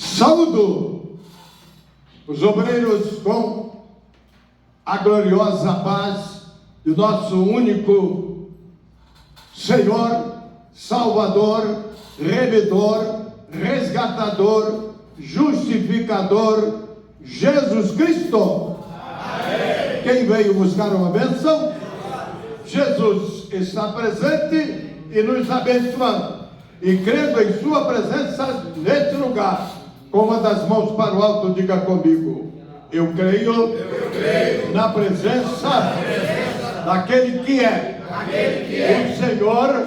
Saúdo os obreiros com a gloriosa paz do nosso único Senhor, Salvador, Remedor, Resgatador, Justificador, Jesus Cristo. Amém. Quem veio buscar uma bênção? Jesus está presente e nos abençoando. E crendo em sua presença neste lugar, com uma das mãos para o alto, diga comigo: eu creio na presença daquele que é o Senhor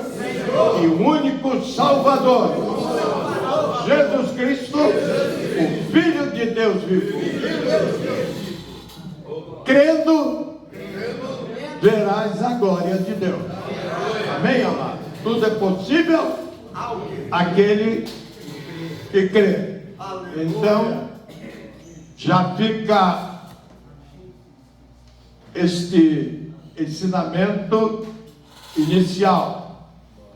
e o único Salvador, Jesus Cristo, o Filho de Deus vivo. Crendo, verás a glória de Deus. Amém, amado? Tudo é possível aquele que crê. Então, já fica este ensinamento inicial,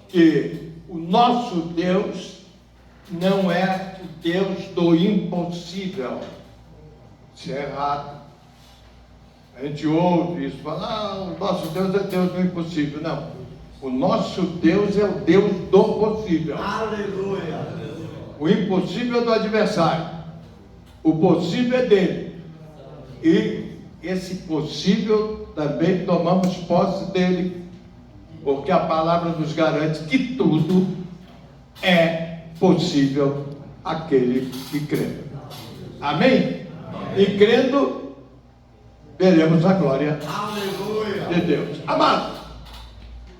que o nosso Deus não é o Deus do impossível. Isso é errado. A gente ouve isso, fala, o nosso Deus é Deus do impossível. Não, o nosso Deus é o Deus do possível. Aleluia. O impossível é do adversário, o possível é dele. E esse possível também tomamos posse dele, porque a palavra nos garante que tudo é possível àquele que crê. Amém? E crendo, veremos a glória de Deus. Amados,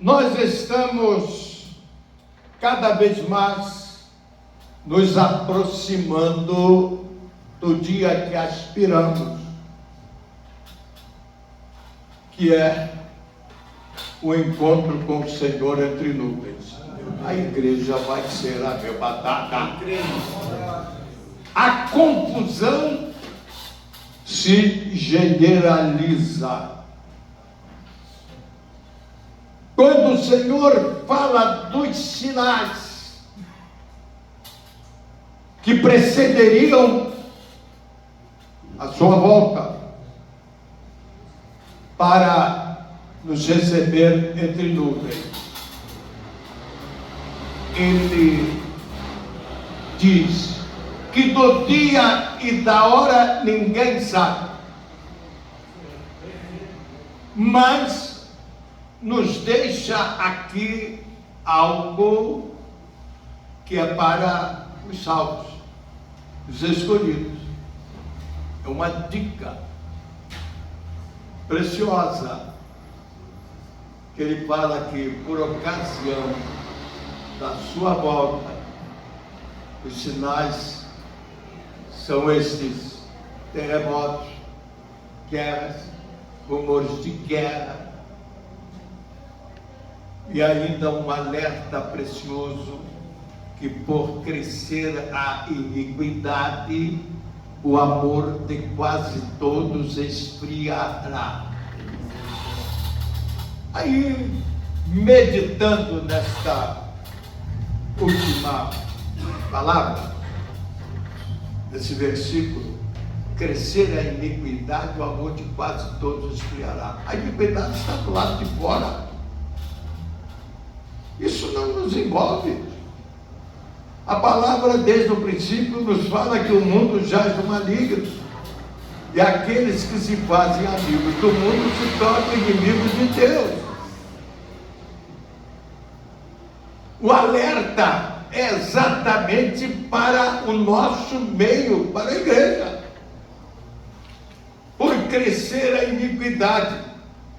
nós estamos cada vez mais nos aproximando do dia que aspiramos, que é o encontro com o Senhor entre nuvens. A igreja vai ser arrebatada. A confusão se generaliza. Quando o Senhor fala dos sinais que precederiam a sua volta para nos receber entre nuvens, ele diz que do dia e da hora ninguém sabe, mas nos deixa aqui algo que é para os salvos, os escolhidos. É uma dica preciosa, que ele fala que por ocasião da sua volta, os sinais são estes: terremotos, guerras, rumores de guerra, e ainda um alerta precioso, que por crescer a iniquidade, o amor de quase todos esfriará. Aí, meditando nesta última palavra, nesse versículo, crescer a iniquidade, o amor de quase todos esfriará. A iniquidade está do lado de fora. Isso não nos envolve. A palavra desde o princípio nos fala que o mundo jaz do maligno, e aqueles que se fazem amigos do mundo se tornam inimigos de Deus. O alerta é exatamente para o nosso meio, para a igreja. Por crescer a iniquidade,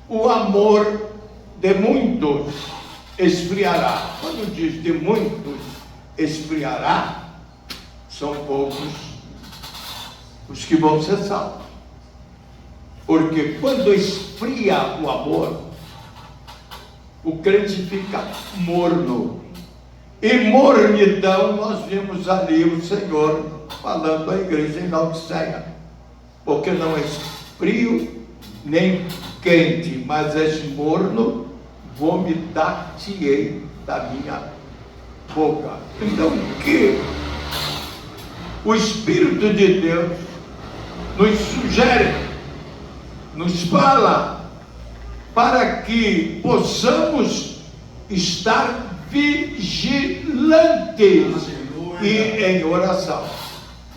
o amor de muitos esfriará. Quando diz de muitos esfriará, são poucos os que vão ser salvos. Porque quando esfria o amor, o crente fica morno. E mornidão, nós vimos ali o Senhor falando à igreja em Laodiceia: porque não és frio nem quente, mas és morno, vomitar-te-ei da minha boca. Então, o que o Espírito de Deus nos sugere, nos fala, para que possamos estar vigilantes e em oração.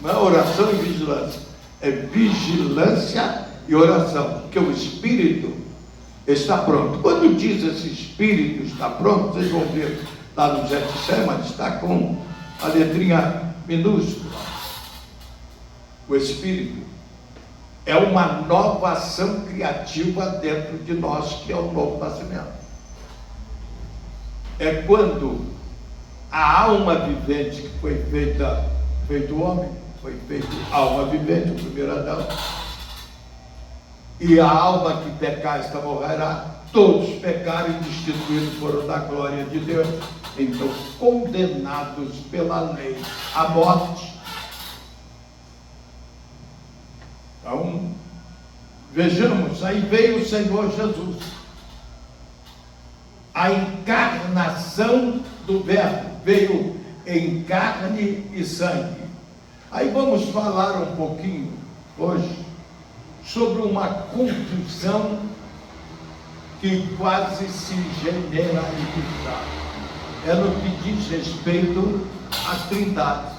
Não é oração e vigilância, é vigilância e oração, porque o Espírito está pronto. Quando diz esse Espírito está pronto, vocês vão ver lá no Getsemane, está com a letrinha minúscula. O Espírito é uma nova ação criativa dentro de nós, que é o novo nascimento. É quando a alma vivente, que foi feito homem, foi feito alma vivente, o primeiro Adão, e a alma que pecar, esta morrerá. Todos pecaram e destituídos foram da glória de Deus, então condenados pela lei à morte. Então, vejamos, aí veio o Senhor Jesus, a encarnação do Verbo, veio em carne e sangue. Aí vamos falar um pouquinho hoje sobre uma confusão que quase se generaliza. É no que diz respeito à Trindade,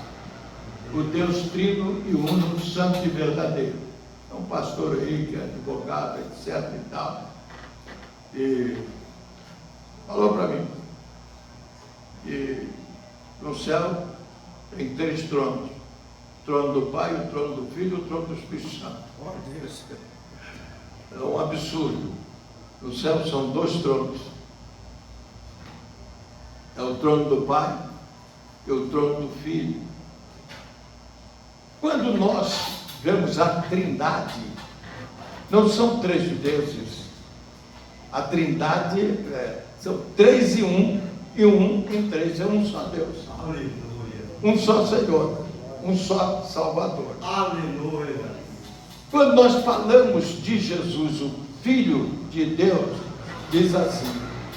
o Deus Trino e Uno, Santo e Verdadeiro. Então, pastor aí, que é advogado, etc. e tal, e falou para mim que no céu tem 3 tronos: o trono do Pai, o trono do Filho e o trono do Espírito Santo. É um absurdo. No céu são 2 tronos: é o trono do Pai e o trono do Filho. Quando nós vemos a Trindade, não são 3 deuses. A Trindade são 3 em 1, e 1 em 3 é um só Deus. Aleluia. Um só Senhor, um só Salvador. Aleluia. Quando nós falamos de Jesus, o Filho de Deus, diz assim: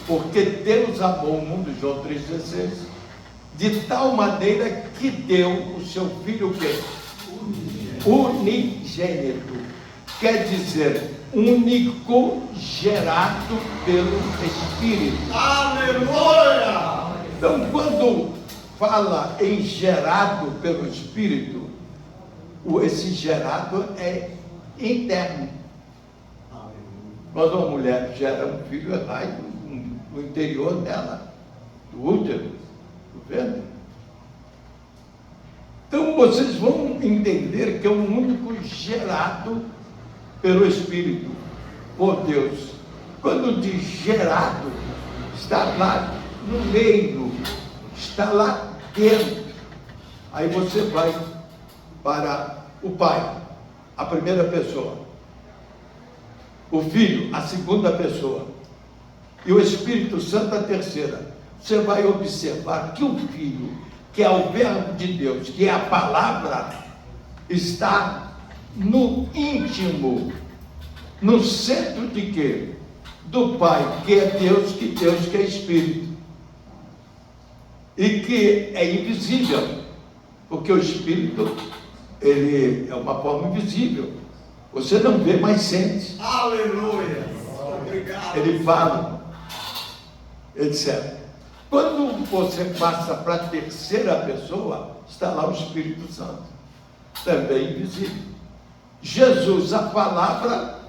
porque Deus amou o mundo, João 3,16, de tal maneira que deu o seu Filho, o quê? Unigênito, quer dizer único, gerado pelo Espírito. Aleluia! Então, quando fala em gerado pelo Espírito, esse gerado é interno. Quando uma mulher gera um filho, é lá no interior dela, do útero, do ventre. Então vocês vão entender que é um único gerado pelo Espírito, por Deus. Quando diz gerado, está lá no meio, está lá dentro. Aí você vai para o Pai, a primeira pessoa, o Filho, a segunda pessoa, e o Espírito Santo, a terceira. Você vai observar que o Filho, que é o Verbo de Deus, que é a palavra, está no íntimo, no centro de quê? Do Pai, que é Deus que é Espírito, e que é invisível, porque o Espírito, ele é uma forma invisível, você não vê, mas sente. Aleluia! Obrigado. Ele fala, etc. Quando você passa para a terceira pessoa, está lá o Espírito Santo, também invisível. Jesus, a palavra,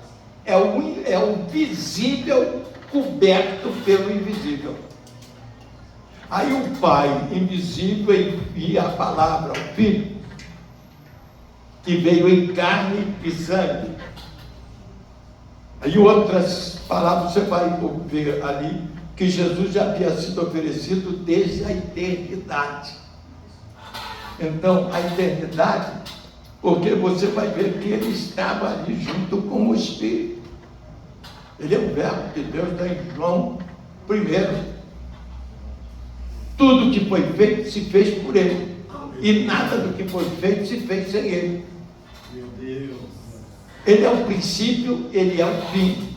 é o visível coberto pelo invisível. Aí o Pai invisível envia a palavra ao Filho, que veio em carne e sangue. Aí outras palavras você vai ver ali, que Jesus já havia sido oferecido desde a eternidade. Então, a eternidade, porque você vai ver que ele estava ali junto com o Espírito. Ele é o Verbo de Deus, está em João 1. Tudo que foi feito se fez por ele, e nada do que foi feito se fez sem ele. Meu Deus! Ele é o princípio, ele é o fim.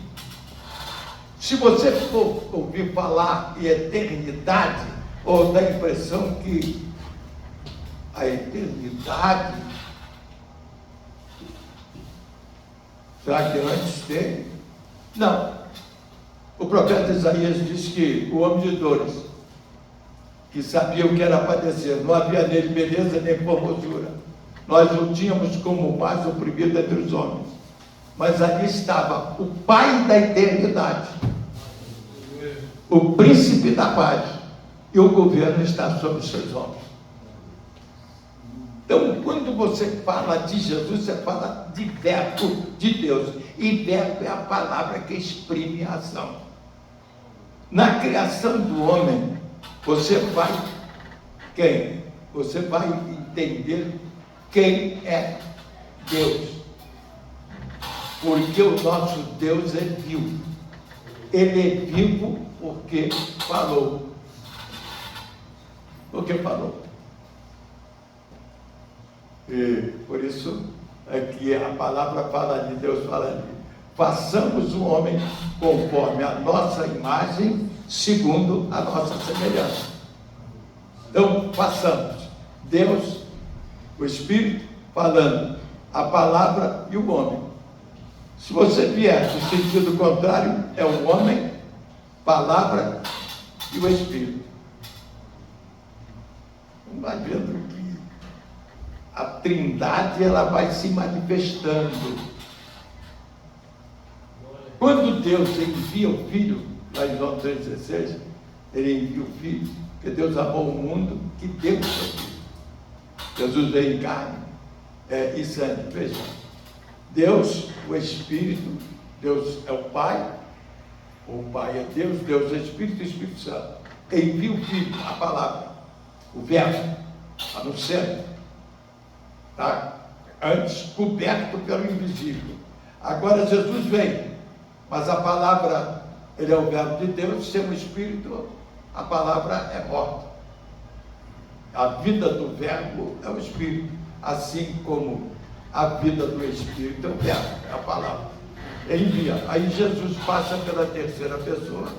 Se você for ouvir falar em eternidade, ou dá a impressão que a eternidade. Será que antes tem? Não. O profeta Isaías diz que o homem de dores, que sabia o que era padecer, não havia nele beleza nem formosura. Nós o tínhamos como o mais oprimido entre os homens. Mas ali estava o Pai da eternidade, o príncipe da paz, e o governo está sobre os seus ombros. Então, quando você fala de Jesus, você fala de verbo de Deus. E verbo é a palavra que exprime a ação. Na criação do homem, você vai entender quem é Deus. Porque o nosso Deus é vivo. Ele é vivo porque falou. Porque falou. E por isso é que a palavra fala de Deus, fala ali. Façamos o homem conforme a nossa imagem, segundo a nossa semelhança. Então, façamos. Deus, o Espírito, falando, a palavra e o homem. Se você vier no sentido contrário, é o homem, palavra e o Espírito. Vai vendo que a Trindade, ela vai se manifestando. Quando Deus envia o Filho, lá em João 3,16, ele envia o Filho, porque Deus amou o mundo, que deu o seu Filho. Jesus veio em carne e sangue. Veja, Deus, o Espírito, Deus é o Pai é Deus, Deus é Espírito e Espírito Santo. Envia o Filho, a palavra, o verbo, anunciando, tá? Antes coberto pelo invisível. Agora Jesus vem, mas a palavra, ele é o verbo de Deus, sem o Espírito, a palavra é morta. A vida do verbo é o Espírito, assim como a vida do Espírito é o verbo, é a palavra. Envia. Aí Jesus passa pela terceira pessoa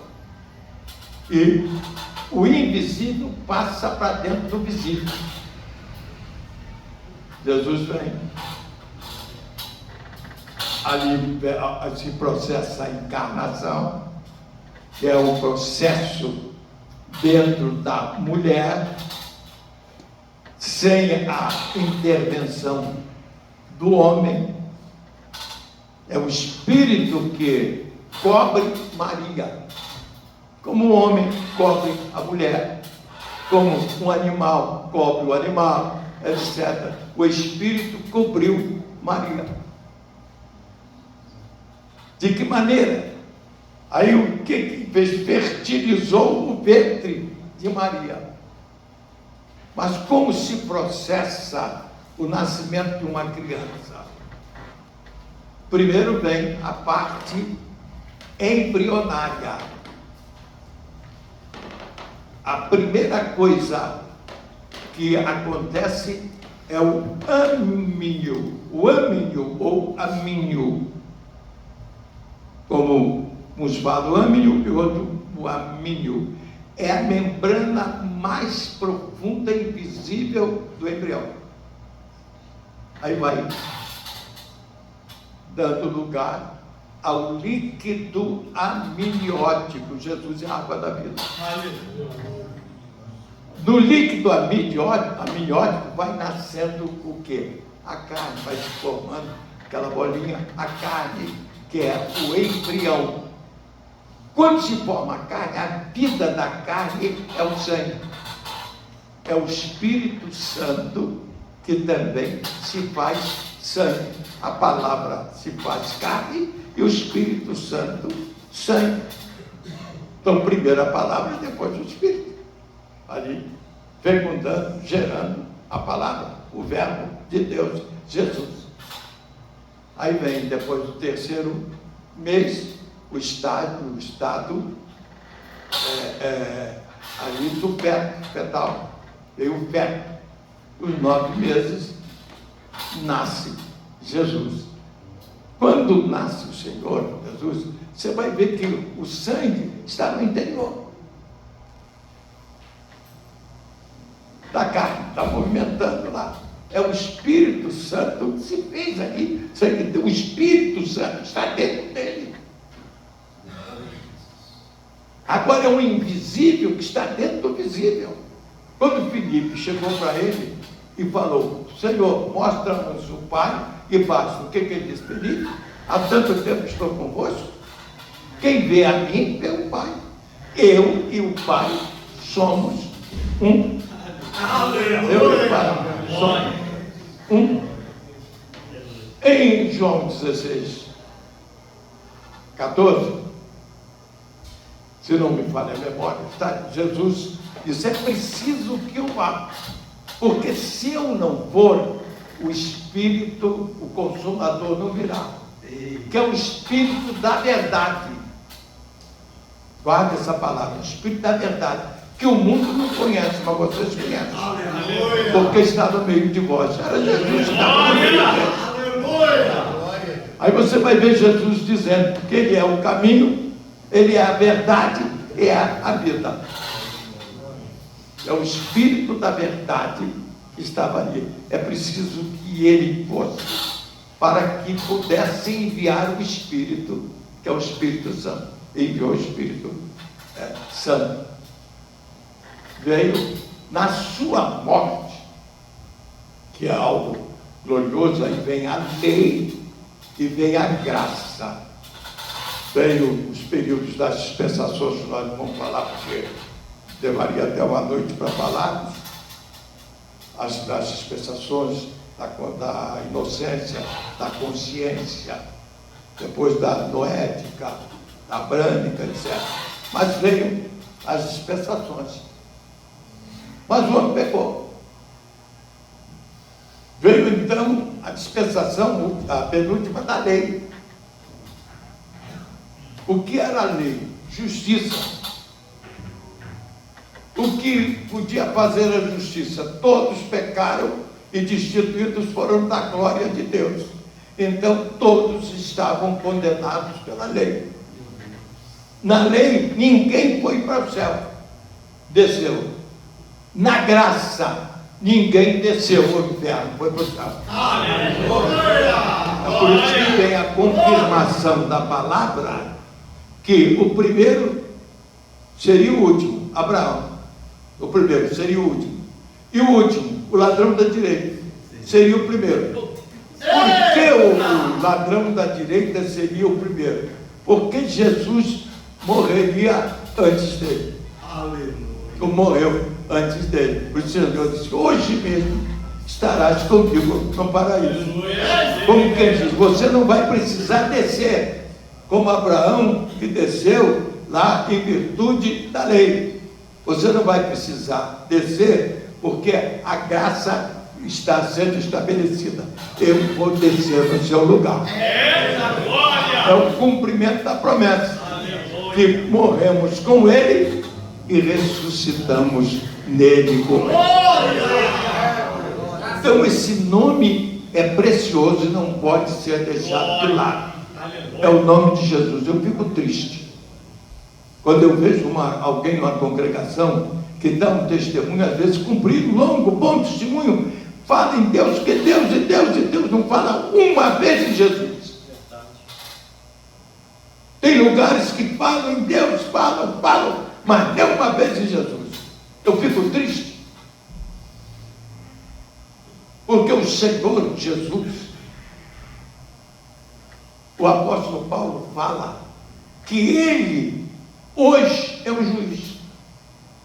e o invisível passa para dentro do visível. Jesus vem. Ali se processa a encarnação, que é um processo dentro da mulher, sem a intervenção do homem. É o Espírito que cobre Maria, como o homem cobre a mulher, como um animal cobre o animal, etc. O Espírito cobriu Maria. De que maneira? Aí o que fez? Fertilizou o ventre de Maria. Mas como se processa o nascimento de uma criança? Primeiro vem a parte embrionária. A primeira coisa que acontece é o amínio. O amínio ou amínio. Como uns falam o amínio e outro o amínio. É a membrana mais profunda e visível do embrião. Aí vai dando lugar ao líquido amniótico. Jesus é a água da vida. No líquido amniótico vai nascendo o quê? A carne vai se formando, aquela bolinha, a carne, que é o embrião. Quando se forma a carne, a vida da carne é o sangue. É o Espírito Santo que também se faz sangue. A palavra se faz carne e o Espírito Santo sangue. Então, primeiro a palavra e depois o Espírito. Ali, fecundando, gerando a palavra, o verbo de Deus, Jesus. Aí vem, depois do terceiro mês, o estado ali do fetal. Veio o feto. Os 9 meses, nasce Jesus. Quando nasce o Senhor Jesus, você vai ver que o sangue está no interior da carne, está movimentando lá. É o Espírito Santo que se fez ali. O Espírito Santo está dentro dele. Agora é um invisível que está dentro do visível. Quando Filipe chegou para ele e falou: Senhor, mostra-nos o Pai e basta. O que ele disse? Filipe, há tanto tempo estou convosco. Quem vê a mim, vê o Pai. Eu e o Pai somos um. Eu e o Pai somos um. Em João 16, 14, se não me falha a memória, está, Jesus disse: é preciso que eu vá, porque se eu não for, o Espírito, o Consolador não virá, que é o Espírito da verdade. Guarda essa palavra, o Espírito da verdade, que o mundo não conhece, mas vocês conhecem, porque está no meio de vós. Era Jesus que estava no meio de vós. Aí você vai ver Jesus dizendo que Ele é o caminho, Ele é a verdade e é a vida. É o Espírito da verdade que estava ali. É preciso que Ele fosse, para que pudesse enviar o Espírito, que é o Espírito Santo. Enviou o Espírito Santo. Veio na sua morte, que é algo glorioso. Aí vem a lei e vem a graça. Veio os períodos das dispensações, que nós não vamos falar, porque levaria até uma noite para falarmos. Das dispensações da inocência, da consciência, depois da noética, da brânica, etc. Mas veio as dispensações. Mas o homem pecou. Veio então a dispensação, a penúltima da lei. O que era a lei? Justiça. O que podia fazer a justiça? Todos pecaram e destituídos foram da glória de Deus. Então todos estavam condenados pela lei. Na lei ninguém foi para o céu, desceu. Na graça ninguém desceu ao inferno, foi para o céu. É por isso que tem a confirmação da palavra que o primeiro seria o último, Abraão. O primeiro seria o último. E o último, o ladrão da direita, seria o primeiro. Por que o ladrão da direita seria o primeiro? Porque Jesus morreria antes dele. Aleluia. Morreu antes dele. Por isso o Senhor disse: hoje mesmo estarás comigo no paraíso. Como quem diz, você não vai precisar descer, como Abraão que desceu lá em virtude da lei. Você não vai precisar descer, porque a graça está sendo estabelecida. Eu vou descer no seu lugar. É o cumprimento da promessa, que morremos com ele e ressuscitamos nele com ele. Então esse nome é precioso e não pode ser deixado de lado. É o nome de Jesus. Eu fico triste quando eu vejo alguém numa congregação que dá um testemunho, às vezes cumprido, longo, bom testemunho, fala em Deus, que Deus e Deus e Deus, não fala uma vez em Jesus. Tem lugares que falam em Deus, falam, mas não uma vez em Jesus. Eu fico triste, porque o Senhor Jesus, o apóstolo Paulo fala que ele hoje é um juiz,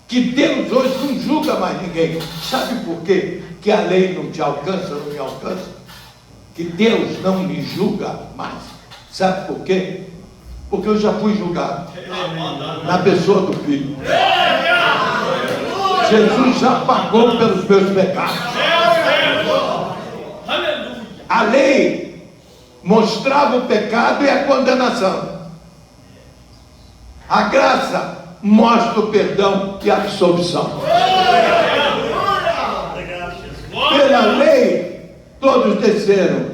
que Deus hoje não julga mais ninguém. Sabe por quê? Que a lei não te alcança, não me alcança? Que Deus não me julga mais. Sabe por quê? Porque eu já fui julgado na pessoa do Filho. Jesus já pagou pelos meus pecados. A lei mostrava o pecado e a condenação. A graça mostra o perdão e a absolvição. Pela lei, todos desceram.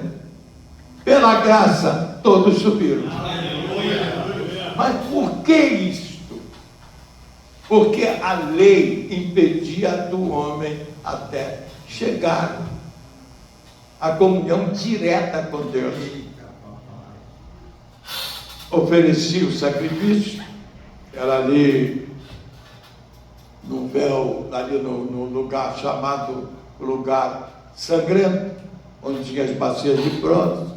Pela graça, todos subiram. Mas por que isto? Porque a lei impedia do homem até chegar a comunhão direta com Deus. Oferecia o sacrifício, era ali no véu, ali no lugar chamado lugar sangrento, onde tinha as bacias de bronze,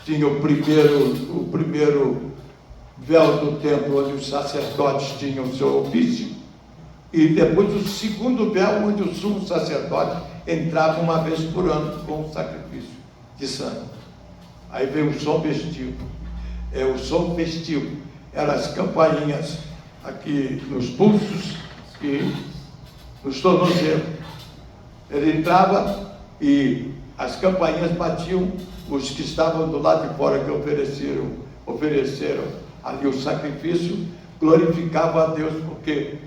tinha o primeiro véu do templo, onde os sacerdotes tinham o seu ofício, e depois o segundo véu, onde o sumo sacerdote entrava uma vez por ano com o sacrifício de sangue. Aí veio o som festivo. O som festivo eram as campainhas aqui nos pulsos e nos tornozelos. Ele entrava e as campainhas batiam, os que estavam do lado de fora que ofereceram ali o sacrifício, glorificavam a Deus, porque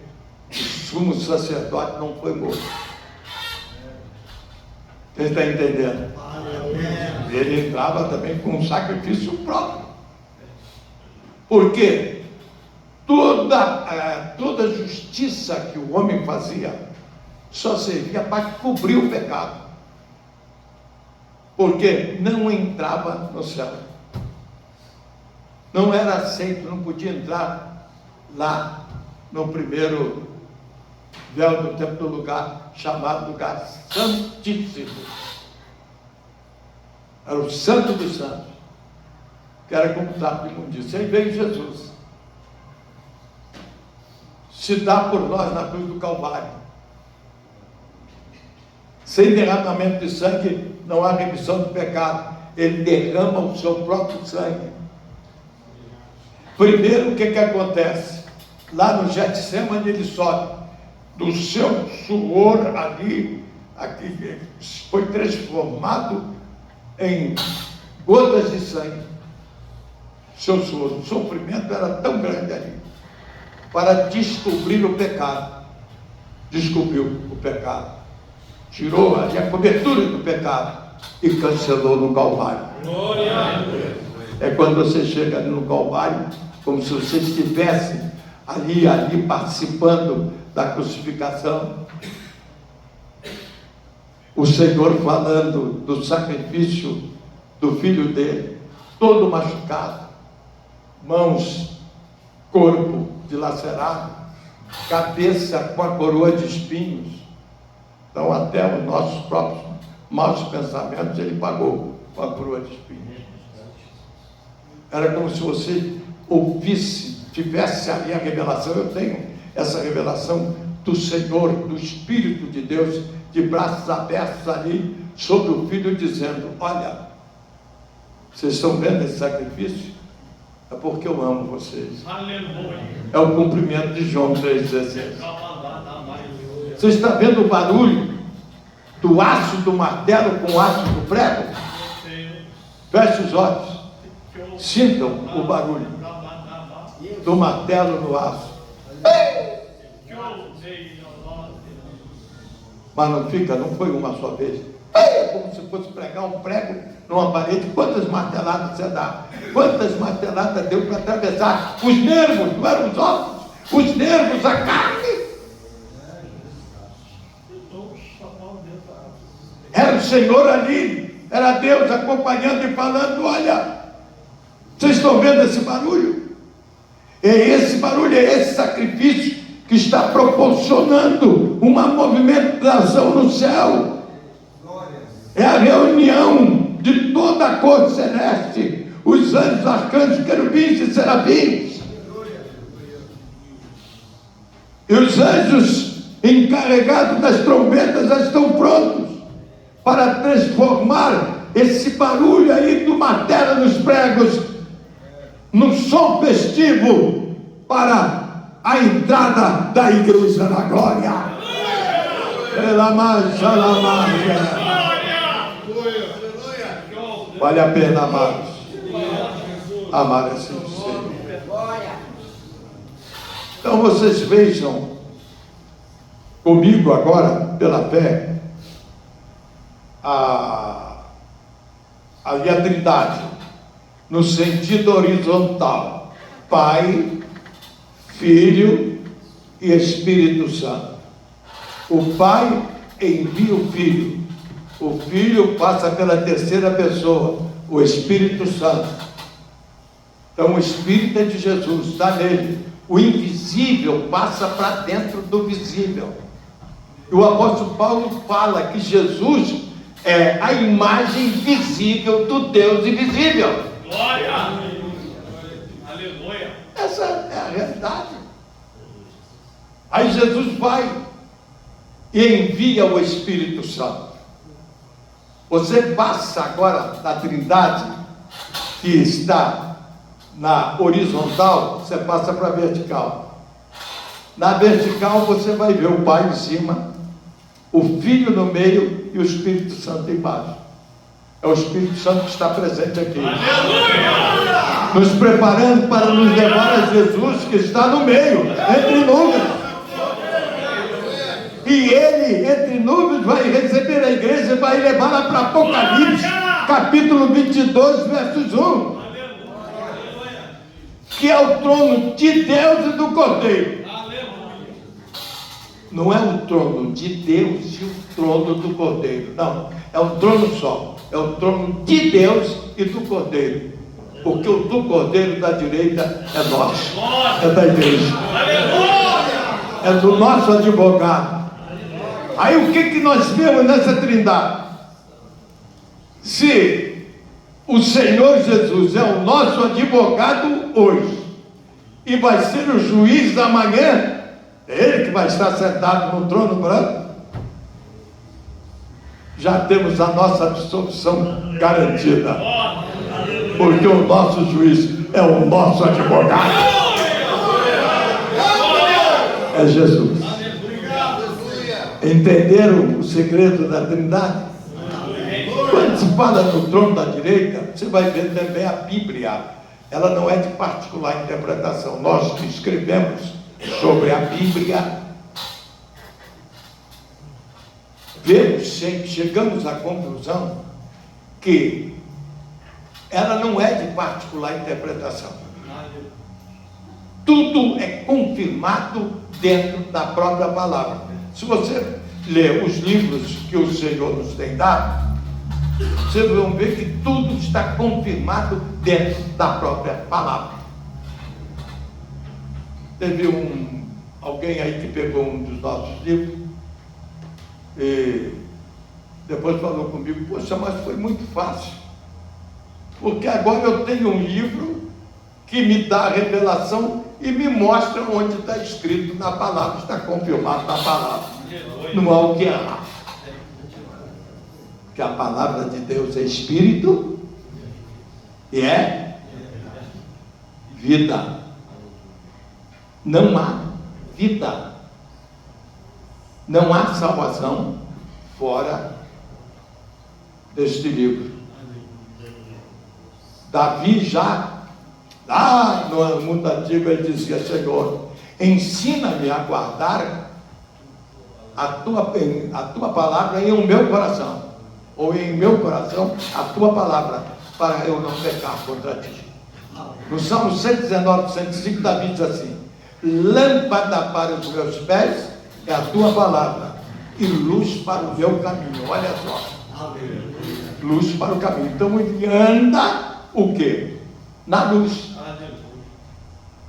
o sumo sacerdote não foi morto. Você está entendendo? Ele entrava também com um sacrifício próprio. Porque toda justiça que o homem fazia só servia para cobrir o pecado. Porque não entrava no céu. Não era aceito, não podia entrar lá no primeiro véu do templo, do lugar chamado lugar santíssimo. Era o santo dos santos, que era como trapo de imundícia. Aí veio Jesus, se dá por nós na cruz do Calvário. Sem derramamento de sangue não há remissão do pecado. Ele derrama o seu próprio sangue. Primeiro, o que acontece? Lá no Getsemane ele sobe, do seu suor ali, aqui, foi transformado em gotas de sangue. Seu suor, o sofrimento era tão grande ali, para descobrir o pecado. Descobriu o pecado, tirou ali a cobertura do pecado e cancelou no Calvário. Glória a Deus. É quando você chega ali no Calvário, como se você estivesse ali participando da crucificação. O Senhor falando do sacrifício do filho dele, todo machucado, mãos, corpo dilacerado, cabeça com a coroa de espinhos. Então até os nossos próprios maus pensamentos ele pagou com a coroa de espinhos. Era como se você ouvisse, tivesse ali a revelação. Eu tenho essa revelação do Senhor, do Espírito de Deus, de braços abertos ali, sobre o Filho, dizendo: olha, vocês estão vendo esse sacrifício? É porque eu amo vocês. Aleluia. É o cumprimento de João 3,16. Você está vendo o barulho do aço do martelo com o aço do prego? Feche os olhos. Sintam o barulho do martelo no aço. Mas não fica, não foi uma só vez. É como se fosse pregar um prego numa parede. Quantas marteladas você dá? Quantas marteladas deu para atravessar os nervos? Não eram os ossos, os nervos, a carne. Era o Senhor ali, era Deus acompanhando e falando: olha, vocês estão vendo esse barulho? É esse barulho, é esse sacrifício que está proporcionando uma movimentação no céu. É a reunião de toda a corte celeste, os anjos, arcanjos, querubins e serafins. E os anjos encarregados das trombetas já estão prontos para transformar esse barulho aí do martelo nos pregos num som festivo para a entrada da igreja na glória. Pela marcha, la marcha. Vale a pena, amados, amar esse Senhor. Então vocês vejam comigo agora, pela fé, ali a Trindade, no sentido horizontal: Pai, Filho e Espírito Santo. O Pai envia o Filho, O Filho passa pela terceira pessoa, o Espírito Santo. Então o Espírito é de Jesus, está nele. O invisível passa para dentro do visível. E o apóstolo Paulo fala que Jesus é a imagem visível do Deus invisível. Glória! Aleluia! Essa é a realidade. Aí Jesus vai e envia o Espírito Santo. Você passa agora da Trindade, que está na horizontal, você passa para a vertical. Na vertical você vai ver o Pai em cima, o Filho no meio e o Espírito Santo embaixo. É o Espírito Santo que está presente aqui. Aleluia! Nos preparando para nos levar a Jesus que está no meio, entre nuvens. E ele, entre nuvens, vai receber a igreja e vai levá-la para Apocalipse, capítulo 22, versos 1. Que é o trono de Deus e do Cordeiro. Não é o trono de Deus e o trono do Cordeiro. Não, é um trono só. É o trono de Deus e do Cordeiro. Porque o do Cordeiro da direita é nosso. É da igreja. É do nosso advogado. Aí o que nós vemos nessa trindade? Se o Senhor Jesus é o nosso advogado hoje e vai ser o juiz da manhã, é ele que vai estar sentado no trono branco, já temos a nossa absolvição garantida, porque o nosso juiz é o nosso advogado, é Jesus. Entenderam o segredo da Trindade? Quando se fala no trono da direita, você vai ver também a Bíblia. Ela não é de particular interpretação. Nós que escrevemos sobre a Bíblia, chegamos à conclusão que ela não é de particular interpretação. Tudo é confirmado dentro da própria palavra. Se você ler os livros que o Senhor nos tem dado, vocês vão ver que tudo está confirmado dentro da própria palavra. Teve alguém aí que pegou um dos nossos livros e depois falou comigo: poxa, mas foi muito fácil, porque agora eu tenho um livro que me dá a revelação e me mostra onde está escrito na palavra, está confirmado na palavra, não há o que errar, porque a palavra de Deus é Espírito e é vida. Não há vida, não há salvação fora deste livro. Davi já lá no mundo antigo ele dizia: Senhor, ensina-me a guardar a tua palavra em o meu coração, ou em meu coração a tua palavra, para eu não pecar contra ti. No Salmo 119, 105, Davi diz assim: lâmpada para os meus pés é a tua palavra e luz para o meu caminho. Olha só, luz para o caminho. Então ele anda o quê? Na luz.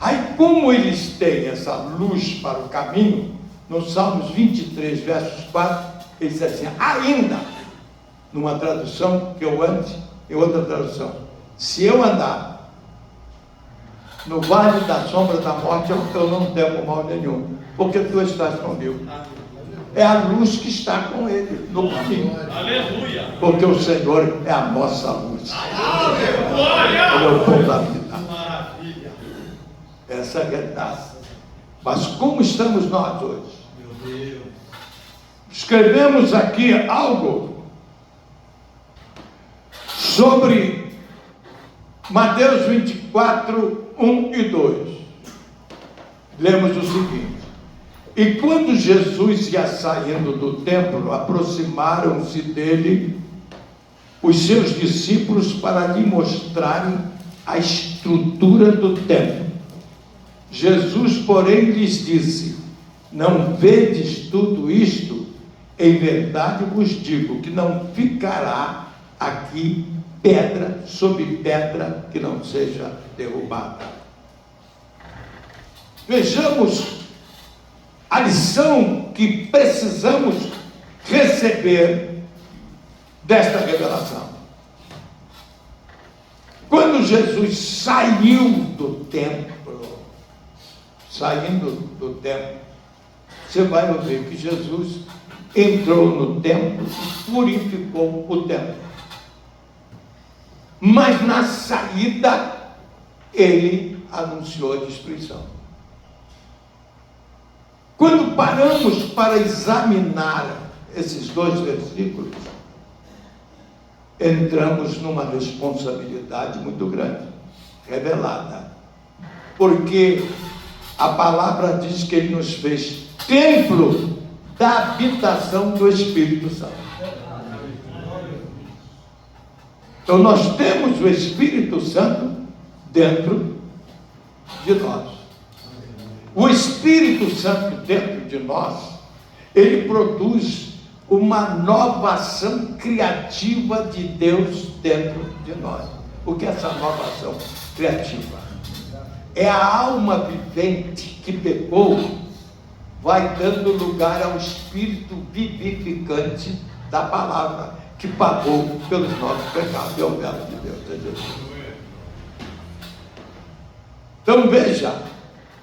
Aí como eles têm essa luz para o caminho, no Salmos 23, versos 4, ele diz assim: ainda, numa tradução que eu ande, em outra tradução, se eu andar no vale da sombra da morte, eu não temo mal nenhum, porque tu estás comigo. É a luz que está com ele no caminho. Aleluia. Porque o Senhor é a nossa luz. Ele é o pão da vida. Essa é a verdade. Mas como estamos nós hoje? Escrevemos aqui algo sobre Mateus 24, 1 e 2. Lemos o seguinte: e quando Jesus ia saindo do templo, aproximaram-se dele os seus discípulos para lhe mostrarem a estrutura do templo. Jesus, porém, lhes disse: não vedes tudo isto? Em verdade vos digo que não ficará aqui pedra sobre pedra que não seja derrubada. Vejamos a lição que precisamos receber desta revelação. Quando Jesus saiu do templo, você vai ouvir que Jesus entrou no templo e purificou o templo. Mas na saída, ele anunciou a destruição. Quando paramos para examinar esses dois versículos, entramos numa responsabilidade muito grande, revelada. Porque a palavra diz que ele nos fez templo da habitação do Espírito Santo. Então nós temos o Espírito Santo dentro de nós. O Espírito Santo dentro de nós, ele produz uma nova ação criativa de Deus dentro de nós. O que é essa nova ação criativa? É a alma vivente que pecou, vai dando lugar ao Espírito vivificante da palavra, que pagou pelos nossos pecados. É o verbo de Deus, é Jesus. Então veja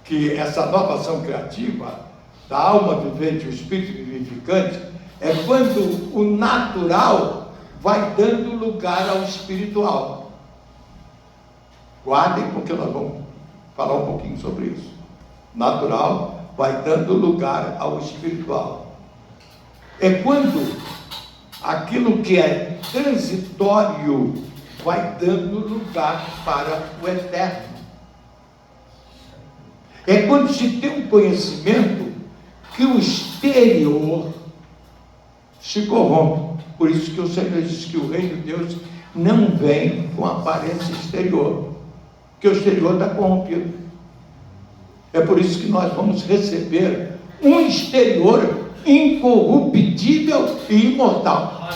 que essa nova ação criativa da alma vivente, o Espírito vivificante, é quando o natural vai dando lugar ao espiritual. Guardem, porque nós vamos falar um pouquinho sobre isso. Natural vai dando lugar ao espiritual. É quando aquilo que é transitório vai dando lugar para o eterno. É quando se tem um conhecimento que o exterior se corrompe. Por isso que o Senhor diz que o reino de Deus não vem com aparência exterior, porque o exterior está corrompido. É por isso que nós vamos receber um exterior incorruptível e imortal.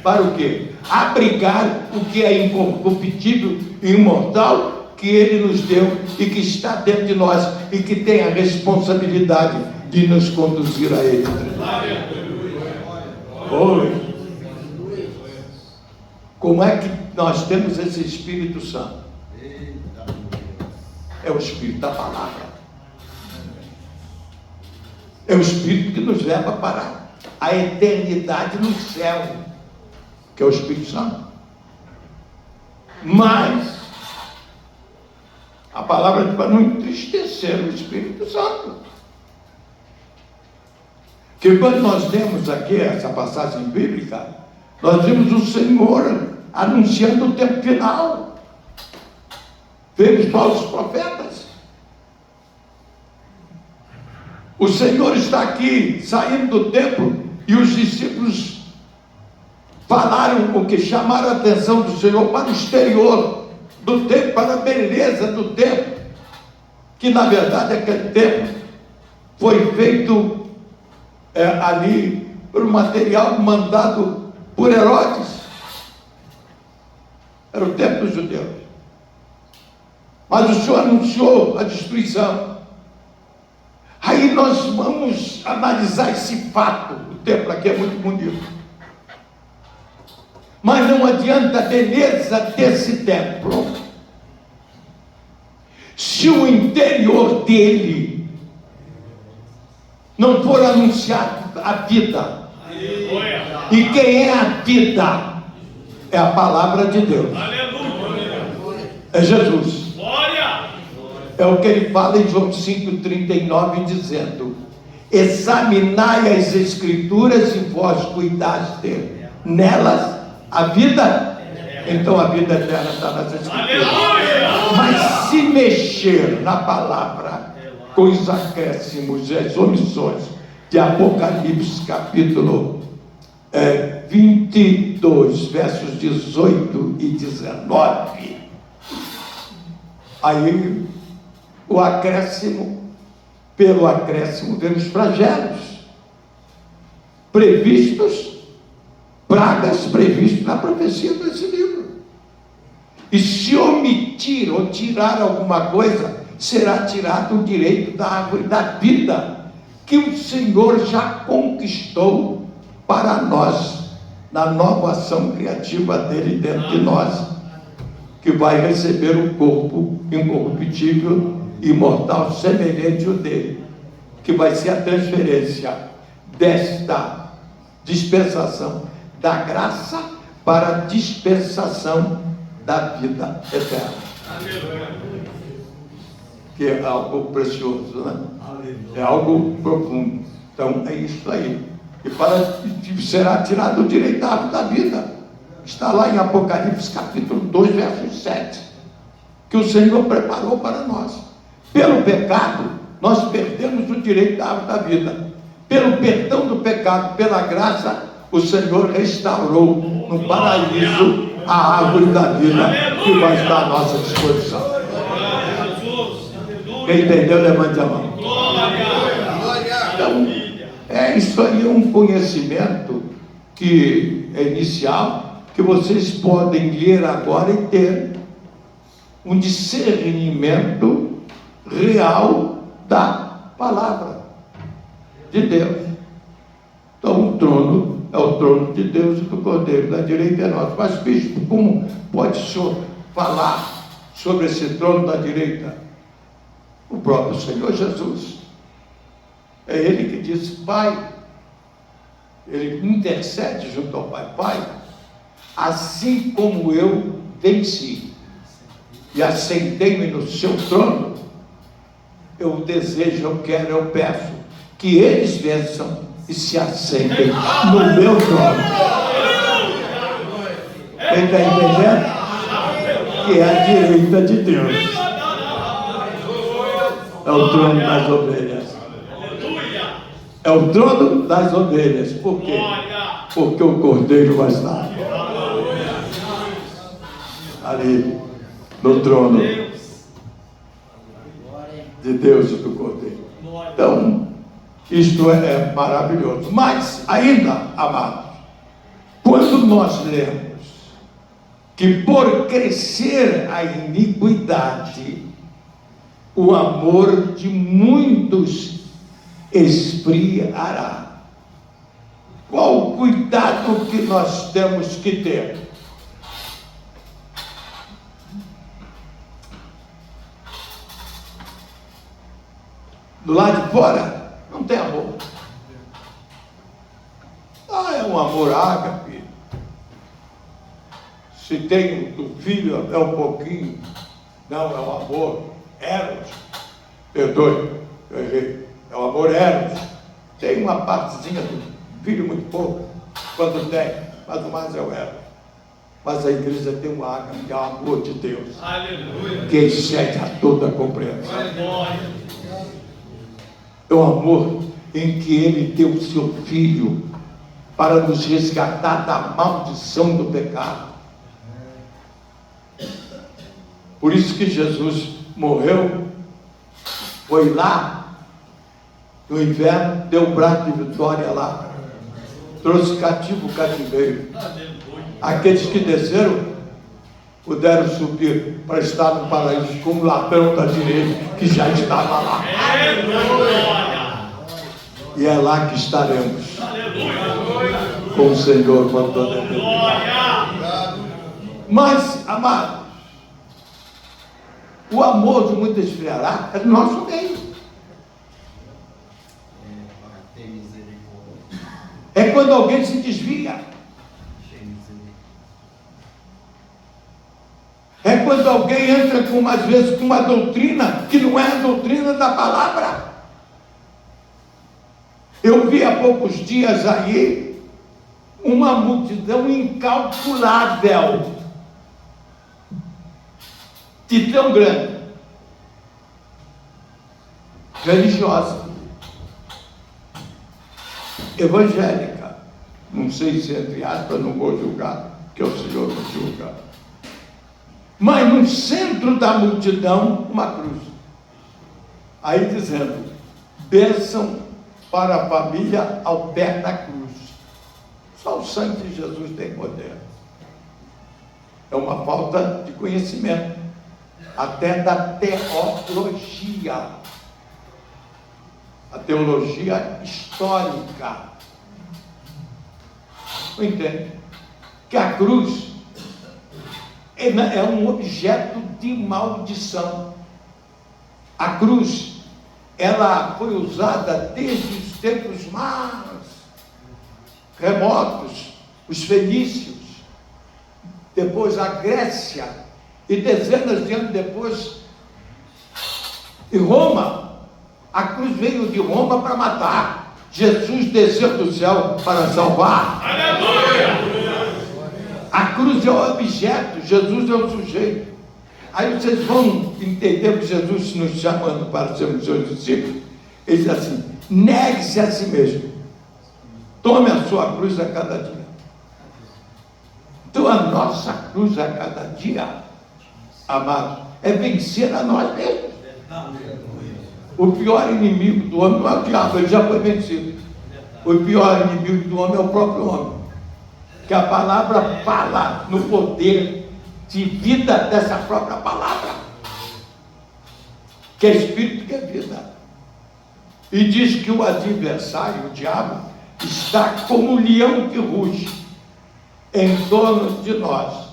Para o quê? Abrigar o que é incorruptível e imortal, que Ele nos deu e que está dentro de nós e que tem a responsabilidade de nos conduzir a Ele. Oi. Como é que nós temos esse Espírito Santo? É o Espírito da palavra. É o Espírito que nos leva para a eternidade no céu, que é o Espírito Santo. Mas a palavra diz para não entristecer o Espírito Santo. Que quando nós lemos aqui essa passagem bíblica, nós vimos o Senhor anunciando o tempo final. Veio os falsos profetas. O Senhor está aqui saindo do templo e os discípulos falaram o que chamaram a atenção do Senhor para o exterior do templo, para a beleza do templo, que na verdade aquele templo foi feito ali por um material mandado por Herodes. Era o templo dos judeus. Mas o Senhor anunciou a destruição. Aí nós vamos analisar esse fato. O templo aqui é muito bonito, mas não adianta a beleza desse templo se o interior dele não for anunciado a vida. E quem é a vida? É a palavra de Deus. É Jesus. É o que ele fala em João 5,39, dizendo: examinai as Escrituras e vós cuidaste nelas a vida. Então a vida eterna está nas Escrituras. Mas se mexer na palavra com os acréscimos e as omissões de Apocalipse capítulo 22, versos 18 e 19, aí pelo acréscimo vem os flagelos. pragas previstas na profecia desse livro. E se omitir ou tirar alguma coisa, será tirado o direito da árvore da vida, que o Senhor já conquistou para nós, na nova ação criativa dele dentro de nós, que vai receber um corpo incorruptível, imortal, semelhante ao dele, que vai ser a transferência desta dispensação da graça para a dispensação da vida eterna. Que é algo precioso, né? É algo profundo. Então é isso aí. E será tirado o direito da árvore da vida. Está lá em Apocalipse capítulo 2, verso 7, que o Senhor preparou para nós. Pelo pecado, nós perdemos o direito da árvore da vida. Pelo perdão do pecado, pela graça, o Senhor restaurou no paraíso a árvore da vida, que vai estar à nossa disposição. Quem entendeu, levante a mão. Então, isso aí é um conhecimento que é inicial, que vocês podem ler agora e ter um discernimento real da palavra de Deus. Então o trono é o trono de Deus e do Cordeiro, da direita é nosso. Mas bispo, como pode o senhor falar sobre esse trono da direita? O próprio Senhor Jesus. É Ele que diz: Pai. Ele intercede junto ao Pai: Pai, assim como eu venci e assentei-me no seu trono, eu desejo, eu quero, eu peço que eles vençam e se assentem no meu trono. Quem está entendendo? Que é a direita de Deus. É o trono das ovelhas. É o trono das ovelhas. Por quê? Porque o Cordeiro vai estar ali no trono de Deus e do Cordeiro. Então, isto é maravilhoso. Mas, ainda, amados, quando nós lemos que por crescer a iniquidade, o amor de muitos esfriará. Qual o cuidado que nós temos que ter? Do lado de fora, não tem amor. É um amor ágape. Se tem do filho, é um pouquinho. Não, é um amor eros. Perdoe, eu errei. É o amor eros. Tem uma partezinha do filho muito pouco, quando tem, mas o mais é o eros. Mas a igreja tem um ágape, que é o amor de Deus. Aleluia. Que excede a toda a compreensão. É o amor em que Ele deu o seu Filho para nos resgatar da maldição do pecado. Por isso que Jesus morreu, foi lá no inverno, deu um braço de vitória lá, trouxe cativo o cativeiro. Aqueles que desceram puderam subir para estar no paraíso com o ladrão da direita que já estava lá. E é lá que estaremos com o Senhor por toda a eternidade. Mas, amados, o amor de muitos esfriará é do nosso meio. É quando alguém se desvia. É quando alguém entra às vezes com uma doutrina que não é a doutrina da palavra. Eu vi há poucos dias aí uma multidão incalculável, de tão grande, religiosa, evangélica, não sei se entre aspas, não vou julgar, que é o Senhor não julga. Mas no centro da multidão, uma cruz. Aí dizendo: desçam para a família ao pé da cruz. Só o sangue de Jesus tem poder. É uma falta de conhecimento, até da teologia. A teologia histórica. Não entende? Que a cruz é um objeto de maldição. A cruz, ela foi usada desde os tempos mais remotos, os fenícios, depois a Grécia, e dezenas de anos depois, em Roma. A cruz veio de Roma para matar. Jesus desceu do céu para salvar. Aleluia! A cruz é o objeto, Jesus é o sujeito. Aí vocês vão entender que Jesus nos chamando para sermos seus discípulos. Ele diz assim: negue-se a si mesmo, tome a sua cruz a cada dia. Então a nossa cruz a cada dia, amados, é vencer a nós mesmos. O pior inimigo do homem não é o diabo, ele já foi vencido. O pior inimigo do homem é o próprio homem. Que a palavra fala no poder de vida dessa própria palavra, que é espírito, que é vida. E diz que o adversário, o diabo, está como um leão que ruge em torno de nós,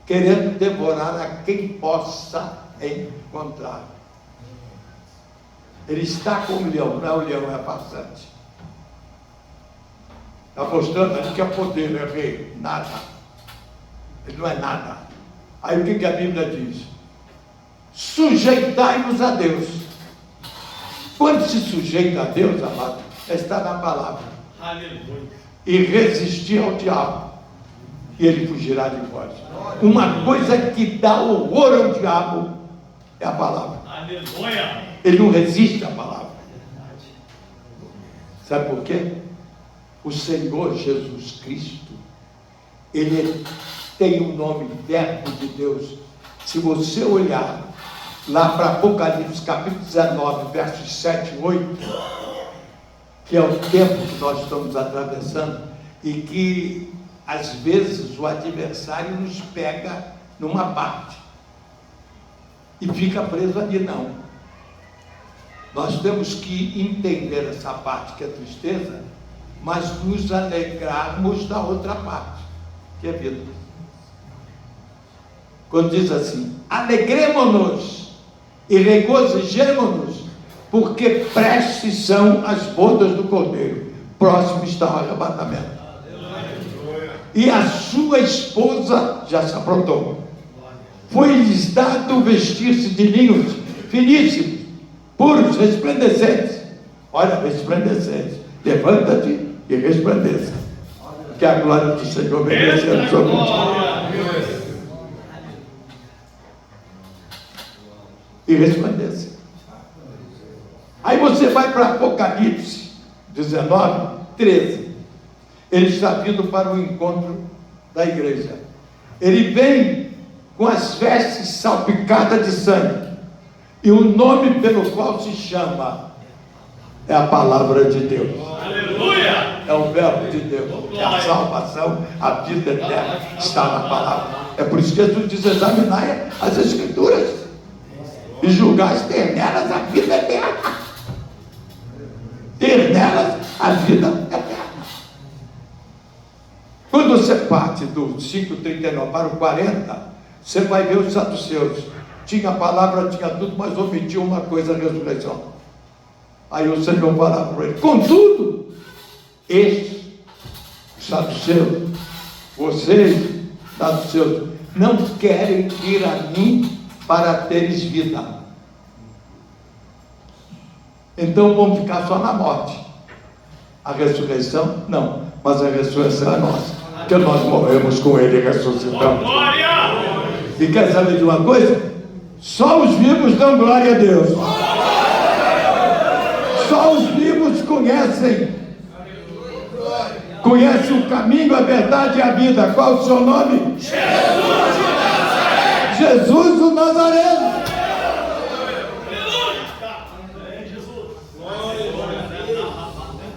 querendo devorar a quem possa encontrar. Ele está como um leão, não é o leão, é a passante. Está mostrando ali que é poder, é rei, nada. Ele não é nada. Aí o que a Bíblia diz? Sujeitai-vos a Deus. Quando se sujeita a Deus, amado, está na palavra. Aleluia! E resistir ao diabo, e ele fugirá de vós. Uma coisa que dá horror ao diabo é a palavra. Aleluia! Ele não resiste à palavra. Sabe por quê? O Senhor Jesus Cristo, Ele tem o nome Verbo de Deus. Se você olhar lá para Apocalipse capítulo 19, versos 7 e 8, que é o tempo que nós estamos atravessando, e que às vezes o adversário nos pega numa parte e fica preso ali. Não. Nós temos que entender essa parte que é tristeza, mas nos alegrarmos da outra parte, que é vida. Quando diz assim: alegremo-nos e regozijemo-nos, porque prestes são as bodas do Cordeiro, próximo está o arrebatamento. E a sua esposa já se aprontou. Foi-lhes dado vestir-se de linhos finíssimos, puros, resplandecentes. Olha, resplandecentes. Levanta-te e resplandeça, que a glória do Senhor venha descer sobre ti. E resplandeça. Aí você vai para Apocalipse 19, 13. Ele está vindo para o encontro da igreja. Ele vem com as vestes salpicadas de sangue, e o nome pelo qual se chama é a palavra de Deus. Aleluia! É o verbo de Deus. É a salvação, a vida eterna está na palavra. É por isso que Jesus diz: examinai as Escrituras e julgais ter nelas a vida eterna. Ter nelas a vida eterna. Quando você parte do 5,39 para o 40, você vai ver os saduceus. Tinha a palavra, tinha tudo, mas omitiu uma coisa: a ressurreição. Aí o Senhor fala para ele: contudo, estes, os saduceus, vocês, saduceus, não querem ir a mim para teres vida. Então vamos ficar só na morte. A ressurreição, não. Mas a ressurreição é nossa, porque nós morremos com Ele e ressuscitamos. Glória! E quer saber de uma coisa? Só os vivos dão glória a Deus. Só os vivos conhecem o caminho, a verdade e a vida. Qual o seu nome? Jesus o Nazareno.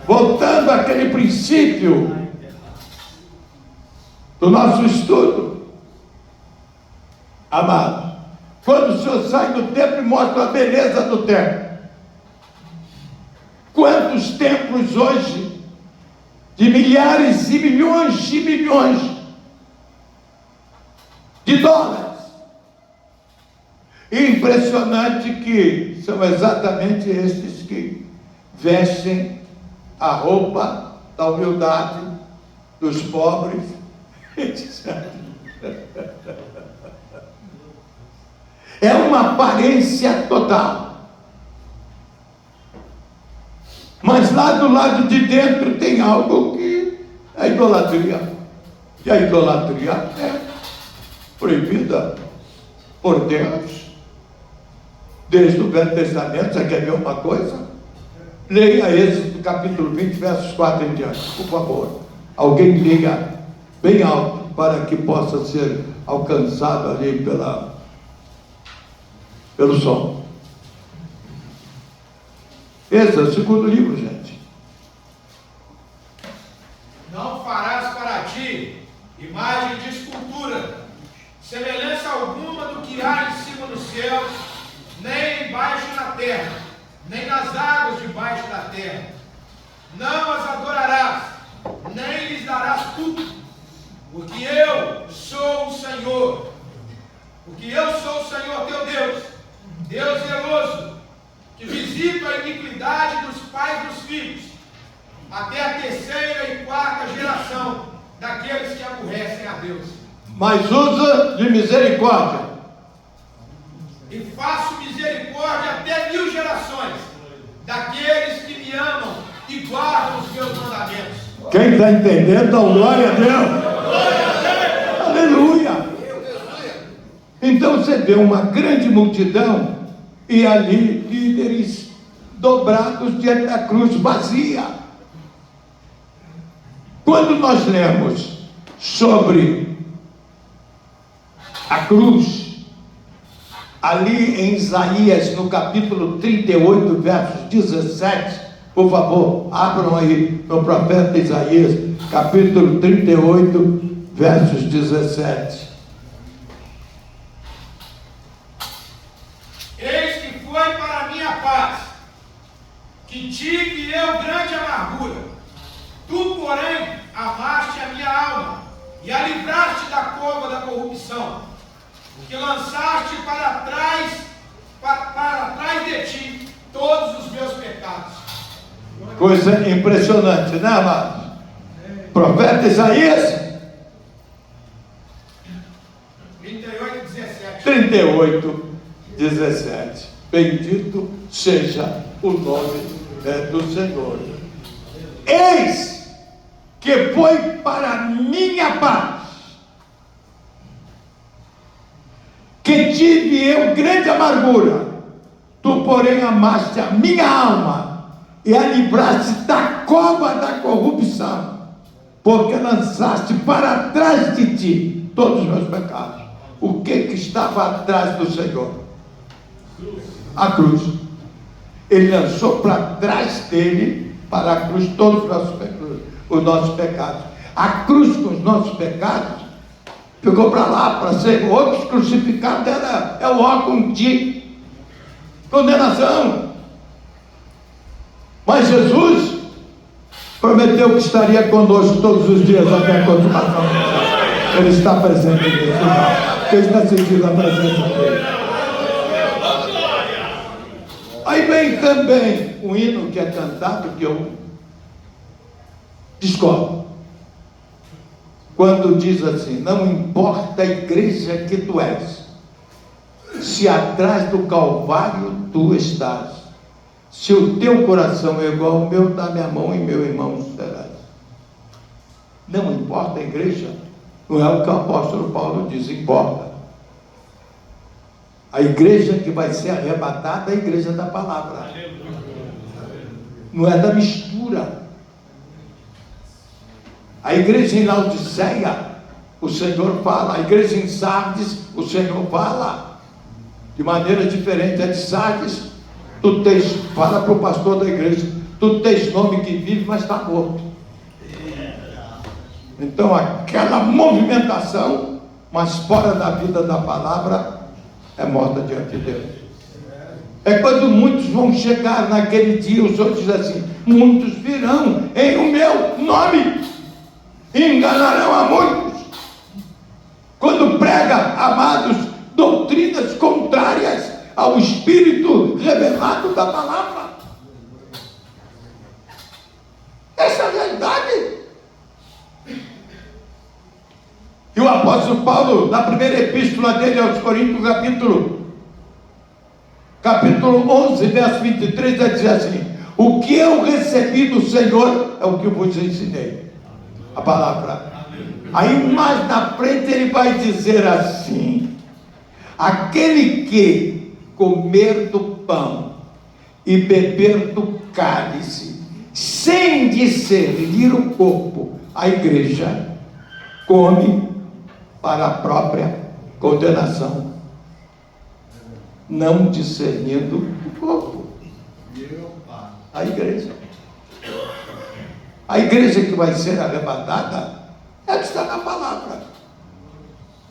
Voltando àquele princípio do nosso estudo. Amado, quando o Senhor sai do templo e mostra a beleza do templo, quantos templos hoje, de milhares e milhões de dólares, e impressionante que são exatamente esses que vestem a roupa da humildade dos pobres, etc. É uma aparência total. Mas lá do lado de dentro tem algo que é idolatria. E a idolatria é proibida por Deus. Desde o Velho Testamento. Você quer ver uma coisa? Leia Êxodo capítulo 20, versos 4 em diante, por favor. Alguém leia bem alto para que possa ser alcançado ali pelo som. Esse é o segundo livro, gente. Não farás para ti imagem de escultura, semelhança alguma do que há em cima nos céus, nem embaixo na terra, nem nas águas debaixo da terra. Não as adorarás, nem lhes darás culto, porque eu sou o Senhor. Porque eu sou o Senhor teu Deus, Deus zeloso, que visita a iniquidade dos pais dos filhos, até a terceira e quarta geração daqueles que aborrecem a Deus. Mas usa de misericórdia. E faço misericórdia até 1000 gerações daqueles que me amam e guardam os meus mandamentos. Quem está entendendo, dá glória a Deus. Aleluia. Então você vê uma grande multidão e ali líderes dobrados diante da cruz vazia. Quando nós lemos sobre a cruz, ali em Isaías, no capítulo 38, versos 17, por favor, abram aí no profeta Isaías, capítulo 38, versos 17. Eis que foi para a minha paz, que tive eu grande amargura. Tu, porém, amaste a minha alma, e a livraste da cova da corrupção, porque lançaste para trás de ti todos os meus pecados. Coisa impressionante, né, amado? Profeta Isaías 38, 17. 38, 17. Bendito seja o nome do Senhor. Eis que foi para minha paz, que tive eu grande amargura. Tu, porém, amaste a minha alma e a livraste da cova da corrupção, porque lançaste para trás de ti todos os meus pecados. O que estava atrás do Senhor? A cruz. Ele lançou para trás dele, para a cruz, todos os nossos pecados. A cruz com os nossos pecados ficou para lá, para ser outros crucificados. É o órgão de condenação. Mas Jesus prometeu que estaria conosco todos os dias até a consumação. Ele está presente nesse lugar. Quem está sentindo a presença dele? Aí vem também um hino que é cantado, que eu discordo, quando diz assim: não importa a igreja que tu és, se atrás do Calvário tu estás, se o teu coração é igual ao meu, dá-me a mão e meu irmão serás. Não importa a igreja, não é o que o apóstolo Paulo diz, importa. A igreja que vai ser arrebatada é a igreja da palavra, não é da mistura. A igreja em Laodiceia, o Senhor fala. A igreja em Sardes, o Senhor fala de maneira diferente. A de Sardes, fala para o pastor da igreja: tu tens nome que vive, mas está morto. Então aquela movimentação, mas fora da vida da palavra, é morta diante de Deus. É quando muitos vão chegar naquele dia, o Senhor diz assim: muitos virão em o meu nome, enganarão a muitos. Quando prega, amados, doutrinas contrárias ao Espírito revelado da palavra. Essa é a realidade. E o apóstolo Paulo, na primeira epístola dele aos Coríntios, capítulo 11, verso 23, vai dizer assim: o que eu recebi do Senhor é o que eu vos ensinei. A palavra. Aí mais na frente ele vai dizer assim: aquele que comer do pão e beber do cálice, sem discernir o corpo, a igreja, come para a própria condenação, não discernindo o corpo. A igreja que vai ser arrebatada, ela está na palavra.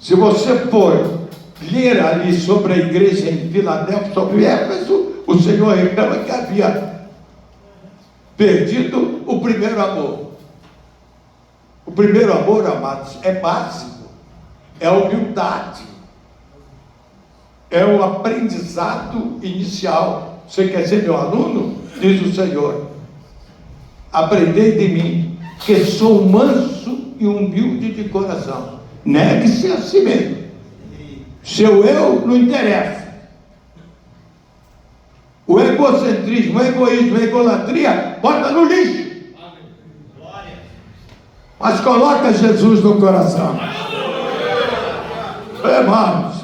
Se você for ler ali sobre a igreja em Filadélfia, sobre Éfeso, o Senhor revela que havia perdido o primeiro amor. O primeiro amor, amados, é básico, é a humildade, é o aprendizado inicial. Você quer ser meu aluno? Diz o Senhor: aprendei de mim, que sou manso e humilde de coração. Negue-se a si mesmo. Seu eu não interessa. O egocentrismo, o egoísmo, a egolatria, bota no lixo. Mas coloca Jesus no coração. Irmãos,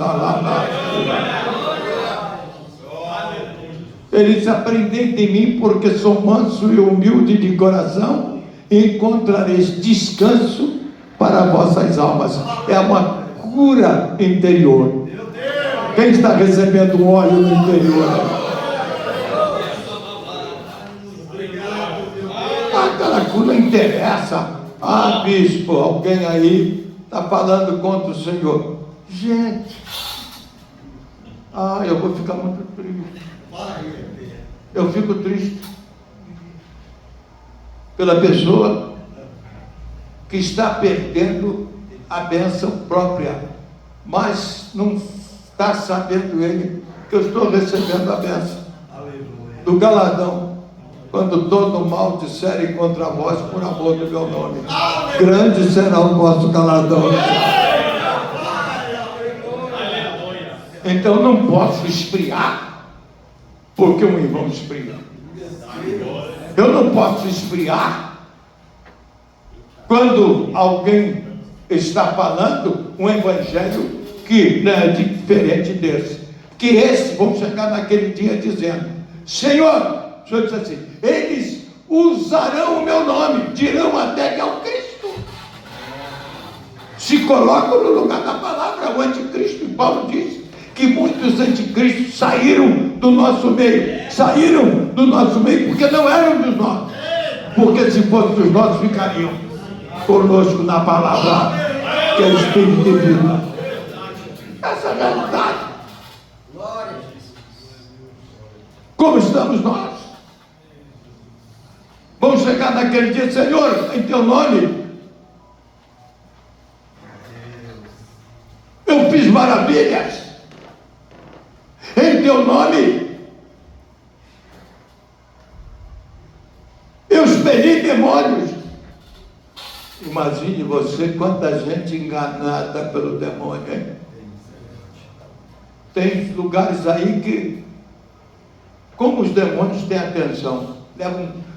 ele diz: aprendei de mim, porque sou manso e humilde de coração, e encontrareis descanso para vossas almas. É uma cura interior. Quem está recebendo óleo no interior? Aquela cura interessa. Ah, bispo, alguém aí está falando contra o Senhor. Gente, eu vou ficar muito triste. Eu fico triste pela pessoa que está perdendo a bênção própria, mas não está sabendo ele que eu estou recebendo a bênção do galardão. Quando todo mal disserem contra vós por amor do meu nome, grande será o vosso galardão. Então não posso esfriar porque um irmão esfria. Eu não posso esfriar quando alguém está falando um evangelho que é diferente desse. Que esses vão chegar naquele dia dizendo: Senhor, o Senhor disse assim: eles usarão o meu nome, dirão até que é o Cristo. Se colocam no lugar da palavra, o anticristo. E Paulo diz que muitos anticristos saíram do nosso meio, porque não eram dos nossos. Porque se fossem dos nossos, ficariam conosco na palavra, que é o Espírito de vida. Essa é a realidade. Como estamos nós? Vamos chegar naquele dia: Senhor, em teu nome eu fiz maravilhas, em teu nome eu expeli demônios. Imagine você quanta gente enganada pelo demônio, hein? Tem lugares aí que, como os demônios têm atenção,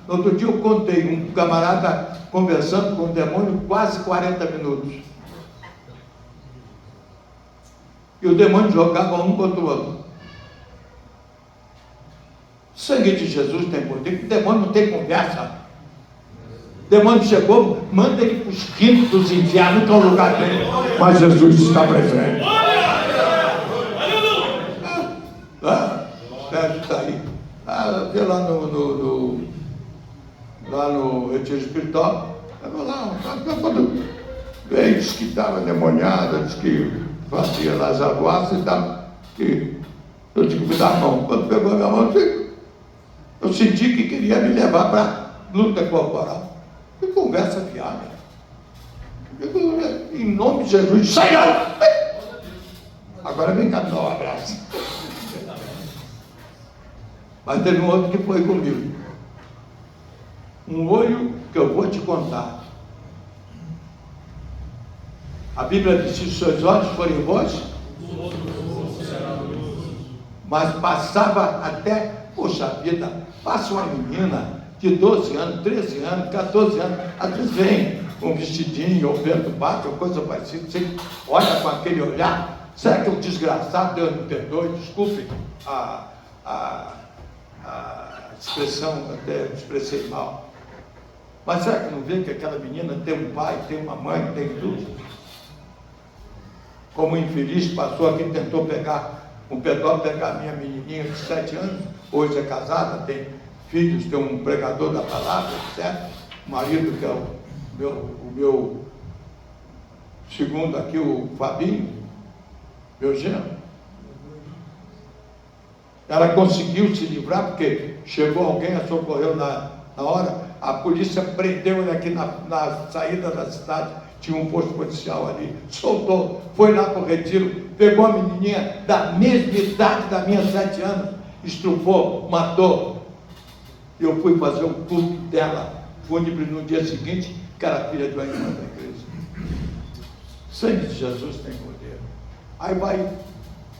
no outro dia eu contei um camarada conversando com o demônio quase 40 minutos. E o demônio jogava um contra o outro. O sangue de Jesus tem poder, o demônio não tem conversa. O demônio chegou, manda ele para os quintos dos infernos, que é o lugar dele. Mas Jesus está presente. Sérgio está aí. Vê lá no retiro espiritual. Eu vou lá, Veio, disse que estava endemoniada, disse que fazia lá as arruaças e tal. Que eu digo, me dá a mão. Quando pegou a minha mão, eu senti que queria me levar para luta corporal. Que conversa fiada. Em nome de Jesus, saia! Agora vem cá, dá um abraço. Mas teve um outro que foi comigo. Um olho que eu vou te contar. A Bíblia diz: se os seus olhos forem bons, mas passava até, poxa vida, passa uma menina de 12 anos, 13 anos, 14 anos, às vezes vem um vestidinho, ou vento bate, ou coisa parecida, você olha com aquele olhar, será que o desgraçado, Deus me perdoe, desculpe a expressão, até expressei mal, mas será que não vê que aquela menina tem um pai, tem uma mãe, tem tudo? Como infeliz, passou aqui, tentou pegar um pedófilo, pegar a minha menininha de 7 anos, hoje é casada, tem filhos, tem um pregador da palavra, certo? O marido que é o meu segundo aqui, o Fabinho, meu genro. Ela conseguiu se livrar, porque chegou alguém, a socorreu na hora, a polícia prendeu ele aqui na saída da cidade, tinha um posto policial ali, soltou, foi lá para o retiro, pegou a menininha da mesma idade da minha, 7 anos, estrupou, matou. Eu fui fazer o culto dela, fúnebre, no dia seguinte, que era filha de uma irmã da igreja. O sangue de Jesus tem poder. Aí vai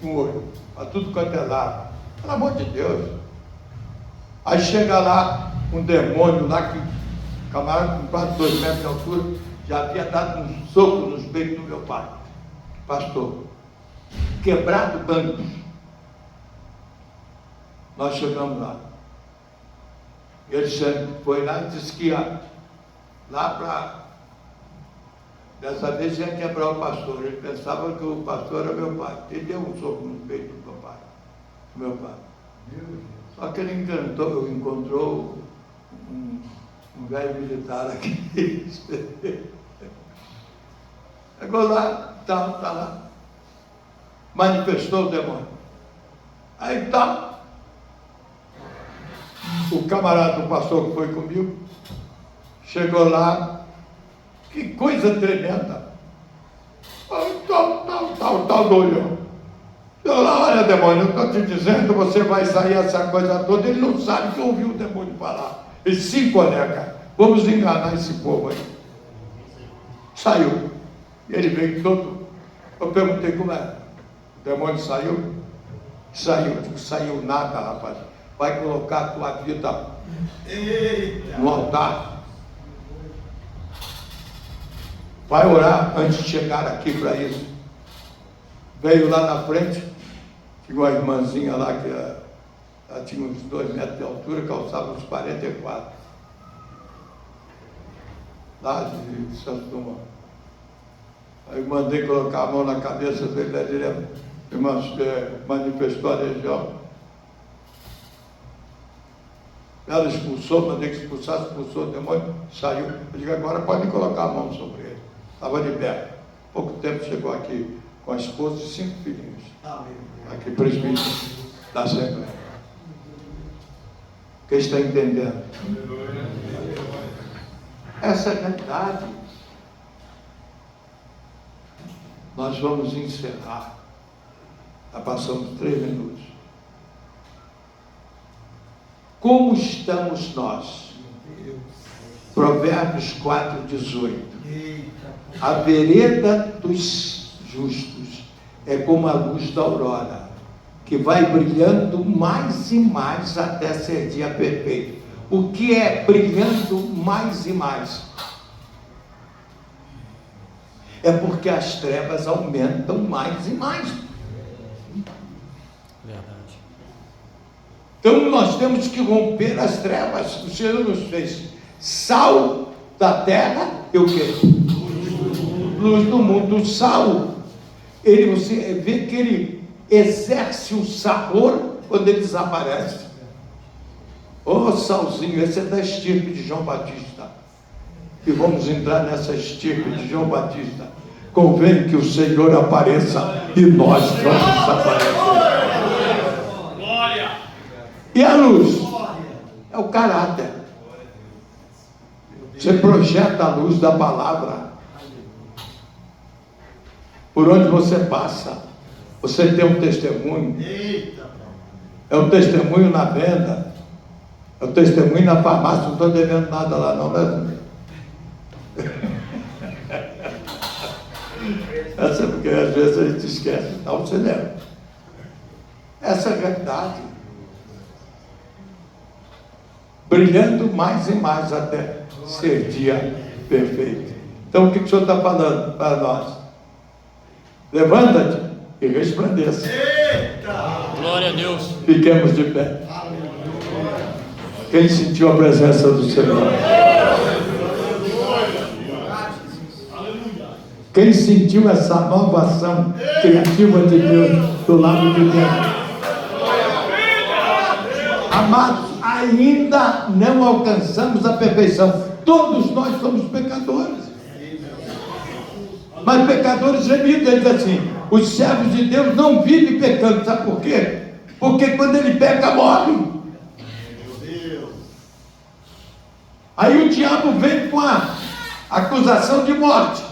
um olho, para tudo quanto é lado, pelo amor de Deus. Aí chega lá um demônio lá, que camarada com quase 2 metros de altura, já havia dado um soco nos peitos do meu pai, pastor, quebrado bancos. Nós chegamos lá. Ele foi lá e disse que ia lá para... Dessa vez ia quebrar o pastor. Ele pensava que o pastor era meu pai. Ele deu um soco no peito do meu pai. Só que ele encontrou um velho militar aqui. Chegou lá, tá lá. Manifestou o demônio. Aí tá. O camarada do pastor que foi comigo chegou lá, que coisa tremenda. Tal do olhão. Eu lá, olha, demônio, eu estou te dizendo, você vai sair essa coisa toda. Ele não sabe que ouviu o demônio falar. Ele se colega, vamos enganar esse povo aí. Saiu. E ele veio todo. Eu perguntei como é. O demônio saiu? Saiu nada, rapaz. Vai colocar a tua vida no altar. Vai orar antes de chegar aqui para isso. Veio lá na frente, tinha uma irmãzinha lá que ela tinha uns 2 metros de altura, calçava uns 44. Lá de Santo Tomás. Aí eu mandei colocar a mão na cabeça dele, ele manifestou a legião. Ela expulsou, mandei que expulsou o demônio, saiu. Eu digo, agora pode colocar a mão sobre ele. Estava de pé. Pouco tempo chegou aqui com a esposa e 5 filhinhos. Aqui, presbítero da Assembleia. Quem está entendendo? Essa é a verdade. Nós vamos encerrar. Já passamos 3 minutos. Como estamos nós? Provérbios 4:18. A vereda dos justos é como a luz da aurora, que vai brilhando mais e mais até ser dia perfeito. O que é brilhando mais e mais? É porque as trevas aumentam mais e mais. Verdade. Então nós temos que romper as trevas. O Senhor nos fez sal da terra e o quê? Luz do mundo. O sal, você vê que ele exerce o sabor quando ele desaparece. Ô salzinho, esse é da estirpe de João Batista. e vamos entrar nessa estirpe de João Batista. Convém que o Senhor apareça e nós vamos aparecer. Glória. E a luz? É o caráter. Você projeta a luz da palavra. Por onde você passa, você tem um testemunho. É um testemunho na venda. É um testemunho na farmácia. Não estou devendo nada lá não, né? Essa é porque às vezes a gente esquece. Não, você lembra. Essa é a realidade. Brilhando mais e mais até ser dia perfeito. Então o que o Senhor está falando para nós? Levanta-te e resplandeça. Glória a Deus. Fiquemos de pé. Quem sentiu a presença do Senhor? Quem sentiu essa nova ação criativa de Deus do lado de Deus? Amados, ainda não alcançamos a perfeição. Todos nós somos pecadores. Mas pecadores remidos, ele diz assim: os servos de Deus não vivem pecando. Sabe por quê? Porque quando ele peca, morre. Aí o diabo vem com a acusação de morte.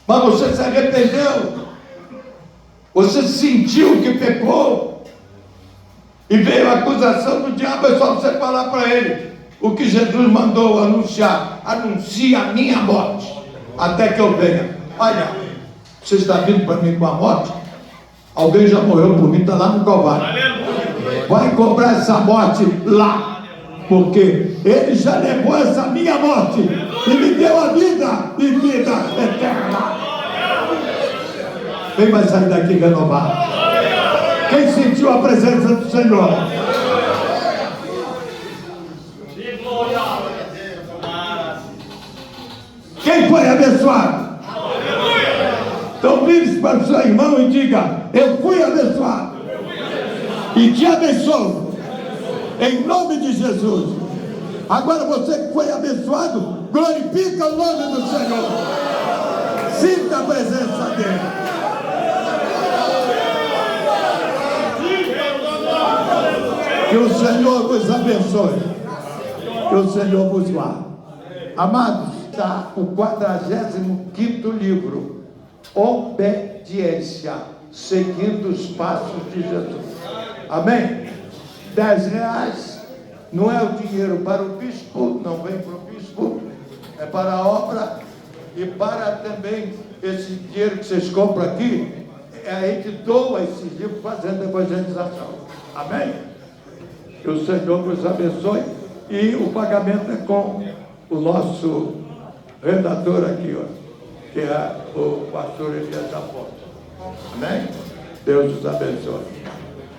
Mas você se arrependeu. Você sentiu que pecou. E veio a acusação do diabo. É só você falar para ele o que Jesus mandou anunciar. Anuncia a minha morte até que eu venha. Olha, você está vindo para mim com a morte? Alguém já morreu por mim, está lá no Calvário. Vai cobrar essa morte lá. Porque ele já levou essa minha morte e me deu a vida e vida eterna. Quem vai sair daqui renovado? Quem sentiu a presença do Senhor? Quem foi abençoado? Então vire para o seu irmão e diga: eu fui abençoado e te abençoo em nome de Jesus. Agora você que foi abençoado, glorifica o nome do Senhor. Sinta a presença dele. Que o Senhor vos abençoe. Que o Senhor vos guarde. Amados, está o 45º livro, Obediência, seguindo os passos de Jesus. Amém? R$10 não é o dinheiro para o bispo, não vem para o bispo, é para a obra e para também esse dinheiro que vocês compram aqui, a gente doa esses livros fazendo evangelização. Amém? Que o Senhor nos abençoe e o pagamento é com o nosso redator aqui, ó, que é o pastor Elias Afonso. Amém? Deus os abençoe.